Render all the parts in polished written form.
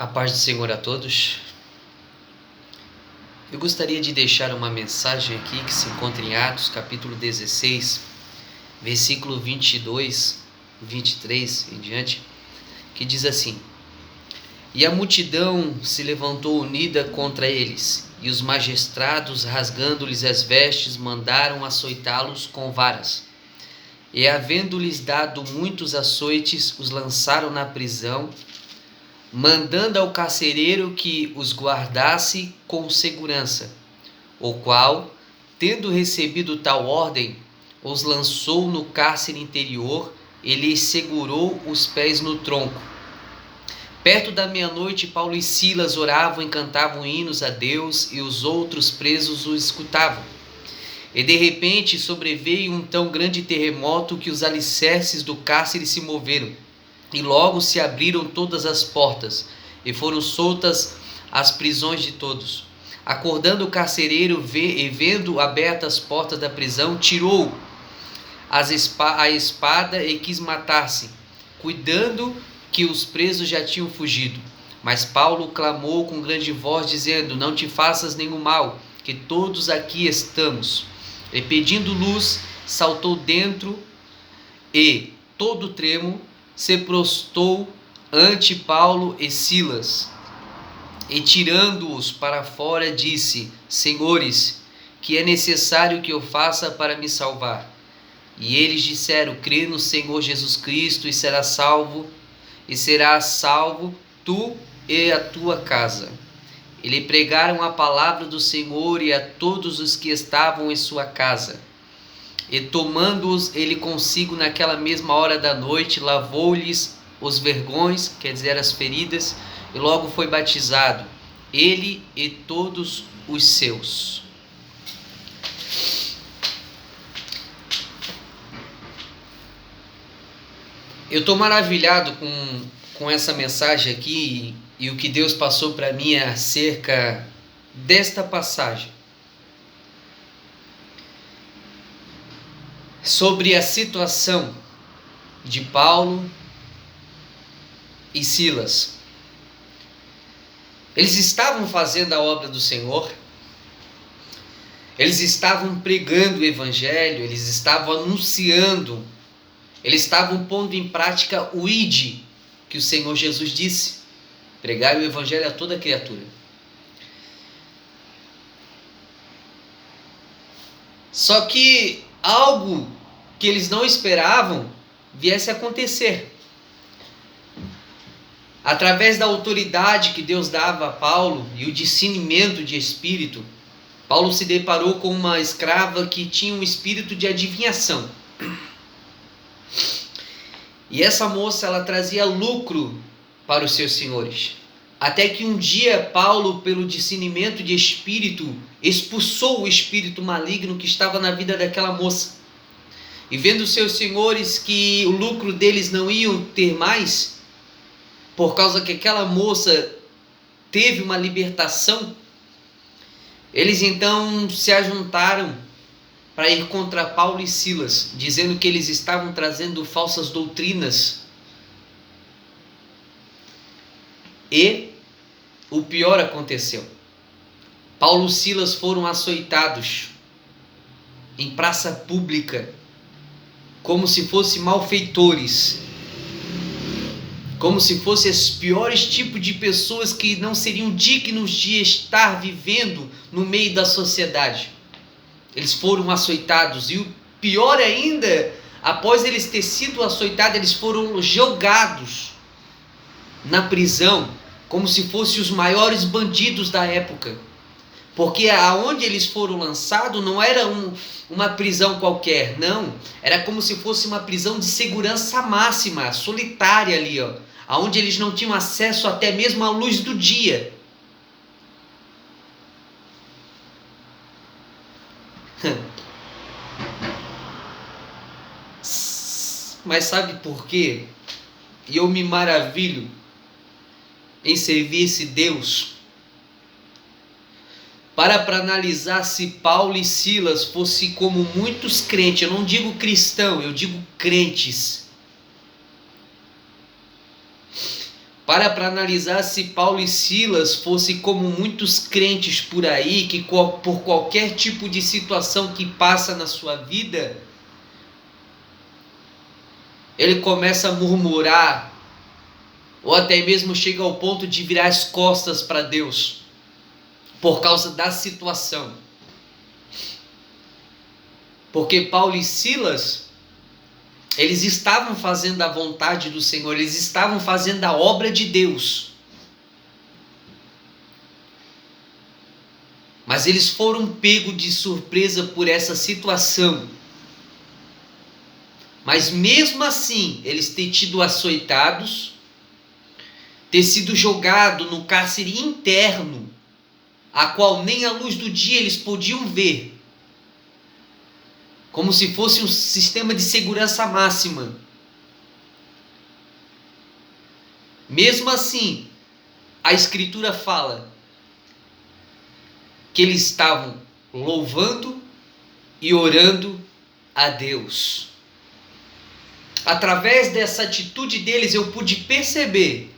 A paz do Senhor a todos. Eu gostaria de deixar uma mensagem aqui que se encontra em Atos, capítulo 16, versículo 22, 23 em diante, que diz assim: E a multidão se levantou unida contra eles, e os magistrados, rasgando-lhes as vestes, mandaram açoitá-los com varas. E, havendo-lhes dado muitos açoites, os lançaram na prisão, mandando ao carcereiro que os guardasse com segurança, o qual, tendo recebido tal ordem, os lançou no cárcere interior e lhes segurou os pés no tronco. Perto da meia-noite, Paulo e Silas oravam e cantavam hinos a Deus, e os outros presos os escutavam. E de repente sobreveio um tão grande terremoto que os alicerces do cárcere se moveram, e logo se abriram todas as portas, e foram soltas as prisões de todos. Acordando o carcereiro, e vendo abertas as portas da prisão, tirou a espada e quis matar-se, cuidando que os presos já tinham fugido. Mas Paulo clamou com grande voz, dizendo: Não te faças nenhum mal, que todos aqui estamos. E pedindo luz, saltou dentro e, todo tremo, se prostou ante Paulo e Silas, e tirando-os para fora, disse: Senhores, que é necessário que eu faça para me salvar? E eles disseram: Crê no Senhor Jesus Cristo e serás salvo tu e a tua casa. E lhe pregaram a palavra do Senhor e a todos os que estavam em sua casa. E tomando-os ele consigo naquela mesma hora da noite, lavou-lhes os vergões, quer dizer, as feridas, e logo foi batizado, ele e todos os seus. Eu estou maravilhado com essa mensagem aqui e o que Deus passou para mim acerca desta passagem. Sobre a situação de Paulo e Silas. Eles estavam fazendo a obra do Senhor, eles estavam pregando o Evangelho, eles estavam anunciando, eles estavam pondo em prática o ID que o Senhor Jesus disse: pregar o Evangelho a toda criatura. Só que algo que eles não esperavam viesse a acontecer. Através da autoridade que Deus dava a Paulo e o discernimento de espírito, Paulo se deparou com uma escrava que tinha um espírito de adivinhação. E essa moça, ela trazia lucro para os seus senhores. Até que um dia Paulo, pelo discernimento de espírito, expulsou o espírito maligno que estava na vida daquela moça. E vendo seus senhores que o lucro deles não iam ter mais, por causa que aquela moça teve uma libertação, eles então se ajuntaram para ir contra Paulo e Silas, dizendo que eles estavam trazendo falsas doutrinas. E o pior aconteceu. Paulo e Silas foram açoitados em praça pública, como se fossem malfeitores, como se fossem os piores tipos de pessoas que não seriam dignos de estar vivendo no meio da sociedade. Eles foram açoitados, e o pior ainda, após eles terem sido açoitados, eles foram jogados na prisão, como se fossem os maiores bandidos da época. Porque aonde eles foram lançados não era uma prisão qualquer, não. Era como se fosse uma prisão de segurança máxima, solitária ali, ó, aonde eles não tinham acesso até mesmo à luz do dia. Mas sabe por quê? E eu me maravilho em servir esse Deus. Para analisar se Paulo e Silas fossem como muitos crentes, eu não digo cristão, eu digo crentes. Para analisar se Paulo e Silas fossem como muitos crentes por aí, que por qualquer tipo de situação que passa na sua vida, ele começa a murmurar, ou até mesmo chega ao ponto de virar as costas para Deus, por causa da situação. Porque Paulo e Silas, eles estavam fazendo a vontade do Senhor, eles estavam fazendo a obra de Deus. Mas eles foram pegos de surpresa por essa situação. Mas mesmo assim, eles ter tido açoitados, ter sido jogado no cárcere interno, a qual nem a luz do dia eles podiam ver, como se fosse um sistema de segurança máxima. Mesmo assim, a Escritura fala que eles estavam louvando e orando a Deus. Através dessa atitude deles, eu pude perceber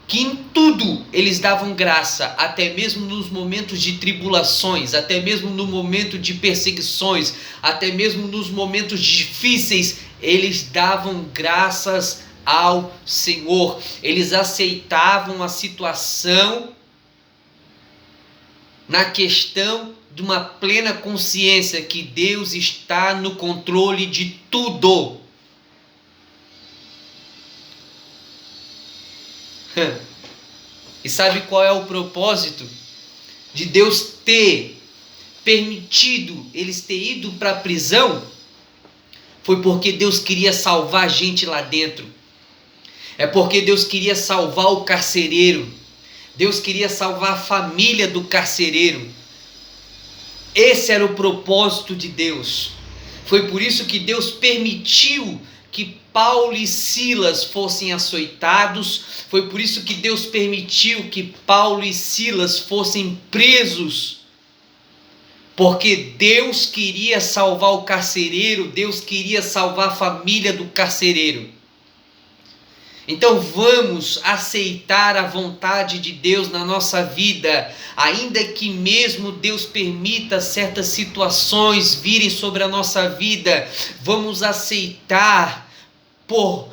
que em tudo eles davam graça, até mesmo nos momentos de tribulações, até mesmo no momento de perseguições, até mesmo nos momentos difíceis, eles davam graças ao Senhor. Eles aceitavam a situação na questão de uma plena consciência que Deus está no controle de tudo. E sabe qual é o propósito de Deus ter permitido eles terem ido para a prisão? Foi porque Deus queria salvar a gente lá dentro. É porque Deus queria salvar o carcereiro. Deus queria salvar a família do carcereiro. Esse era o propósito de Deus. Foi por isso que Deus permitiu que Paulo e Silas fossem açoitados. Foi por isso que Deus permitiu que Paulo e Silas fossem presos. Porque Deus queria salvar o carcereiro, Deus queria salvar a família do carcereiro. Então vamos aceitar a vontade de Deus na nossa vida, ainda que mesmo Deus permita certas situações virem sobre a nossa vida, vamos aceitar por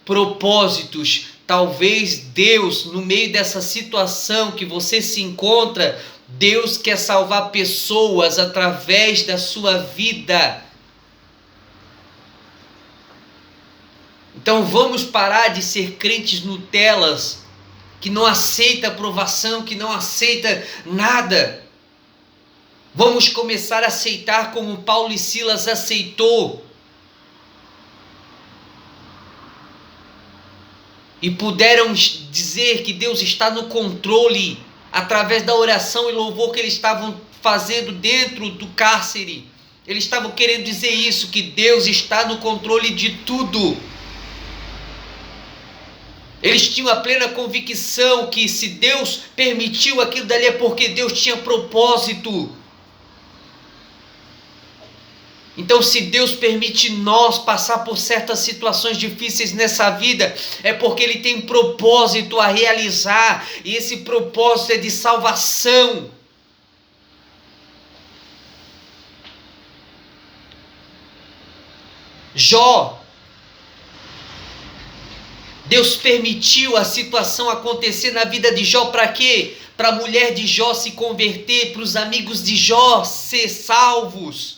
propósitos. Talvez Deus, no meio dessa situação que você se encontra, Deus quer salvar pessoas através da sua vida. Então vamos parar de ser crentes Nutelas, que não aceita aprovação, que não aceita nada. Vamos começar a aceitar como Paulo e Silas aceitou. E puderam dizer que Deus está no controle, através da oração e louvor que eles estavam fazendo dentro do cárcere. Eles estavam querendo dizer isso, que Deus está no controle de tudo. Eles tinham a plena convicção que se Deus permitiu aquilo dali é porque Deus tinha propósito. Então, se Deus permite nós passar por certas situações difíceis nessa vida, é porque Ele tem propósito a realizar, e esse propósito é de salvação. Jó, Deus permitiu a situação acontecer na vida de Jó para quê? Para a mulher de Jó se converter, para os amigos de Jó ser salvos.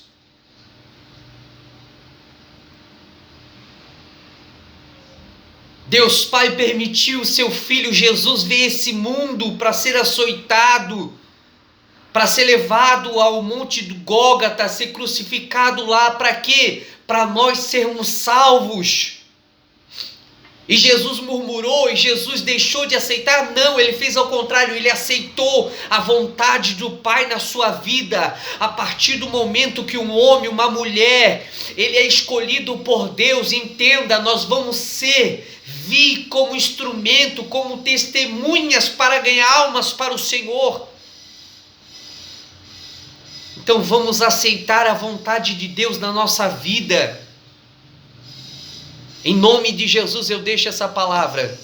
Deus Pai permitiu o seu Filho Jesus ver esse mundo para ser açoitado, para ser levado ao monte do Gólgota, ser crucificado lá, para quê? Para nós sermos salvos. E Jesus murmurou, e Jesus deixou de aceitar? Não, ele fez ao contrário, ele aceitou a vontade do Pai na sua vida. A partir do momento que um homem, uma mulher, ele é escolhido por Deus, entenda, nós vamos vir como instrumento, como testemunhas para ganhar almas para o Senhor. Então vamos aceitar a vontade de Deus na nossa vida. Em nome de Jesus eu deixo essa palavra